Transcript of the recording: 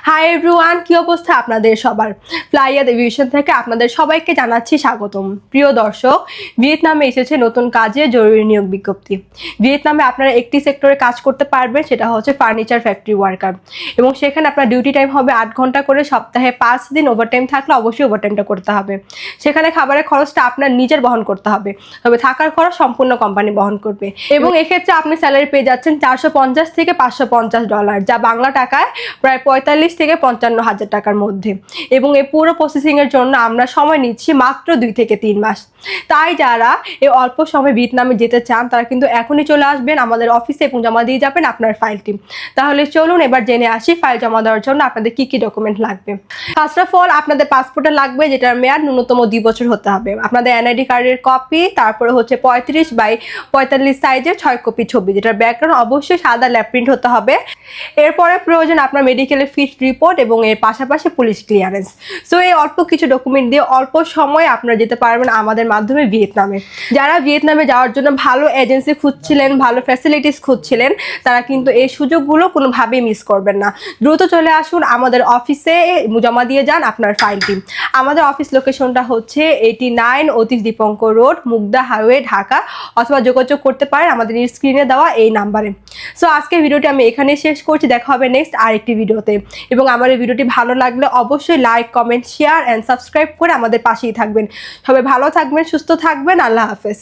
Hi everyone, কি অবস্থা আপনাদের সবার? ফ্লাইয়াদ এভিয়েশন থেকে আপনাদের সবাইকে জানাচ্ছি স্বাগতম। প্রিয় দর্শক, ভিয়েতনামে এসেছে নতুন কাজে জরুরি নিয়োগ বিজ্ঞপ্তি। ভিয়েতনামে আপনারা একটি সেক্টরে কাজ করতে পারবেন, সেটা হচ্ছে ফার্নিচার ফ্যাক্টরি ওয়ার্কার, এবং সেখানে আপনার ডিউটি টাইম হবে 8 ঘন্টা করে, সপ্তাহে 5 দিন ওভারটাইম থাকলে অবশ্যই ওভারটাইমটা করতে হবে। সেখানে খাবারের খরচটা আপনার নিজের বহন করতে হবে, তবে থাকার খরচ সম্পূর্ণ কোম্পানি বহন করবে। এবং এক্ষেত্রে আপনি স্যালারি পেয়ে যাচ্ছেন $450 থেকে $550, যা বাংলা টাকায় প্রায় 45 থেকে 55,000 টাকার মধ্যে। এবং এই পুরো প্রসেসিংয়ের জন্য আমরা সময় নিচ্ছি মাত্র 2 থেকে 3 মাস। তাই যারা এই অল্প সময় ভিয়েতনামে যেতে চান তারা কিন্তু এখনই চলে আসবেন আমাদের অফিসে এবং জমা দিয়ে যাবেন আপনার ফাইলটি। তাহলে চলুন এবার জেনে আসি ফাইল জমা দেওয়ার জন্য আপনাদের কি কি ডকুমেন্ট লাগবে। ফার্স্ট অফ অল আপনাদের পাসপোর্টে লাগবে, যেটার মেয়াদ ন্যূনতম 2 বছর হতে হবে। আপনাদের এনআইডি কার্ডের কপি, তারপরে হচ্ছে 35x45 সাইজের 6 কপি ছবি, যেটার ব্যাকগ্রাউন্ড অবশ্যই সাদা ল্যাব প্রিন্ট হতে হবে। এরপরে প্রয়োজন আপনার মেডিকেলের ফিট রিপোর্ট এবং এর পাশাপাশি পুলিশ ক্লিয়ারেন্স। সো এই অল্প কিছু ডকুমেন্ট দিয়ে অল্প সময়ে আপনারা যেতে পারবেন আমাদের মাধ্যমে ভিয়েতনামে। যারা ভিয়েতনামে যাওয়ার জন্য ভালো এজেন্সি খুঁজছিলেন, ভালো ফ্যাসিলিটিস খুঁজছিলেন, তারা কিন্তু এই সুযোগগুলো কোনোভাবেই মিস করবেন না। দ্রুত চলে আসুন আমাদের অফিসে, জমা দিয়ে যান আপনার ফাইলটি। আমাদের অফিস লোকেশনটা হচ্ছে 89 অতীশ দীপঙ্কর রোড, মুগদা হাইওয়ে, ঢাকা, অথবা যোগাযোগ করতে পারেন আমাদের স্ক্রিনে দেওয়া এই নাম্বারে। সো আজকের ভিডিওটি আমি এখানে শেষ করছি, দেখা হবে নেক্সট আরেকটি ভিডিওতে। এবং আমার এই ভিডিওটি ভালো লাগলে অবশ্যই like, comment, share and subscribe করে আমাদের পাশেই থাকবেন। সবাই ভালো থাকবেন, সুস্থ থাকবেন। আল্লাহ হাফেজ।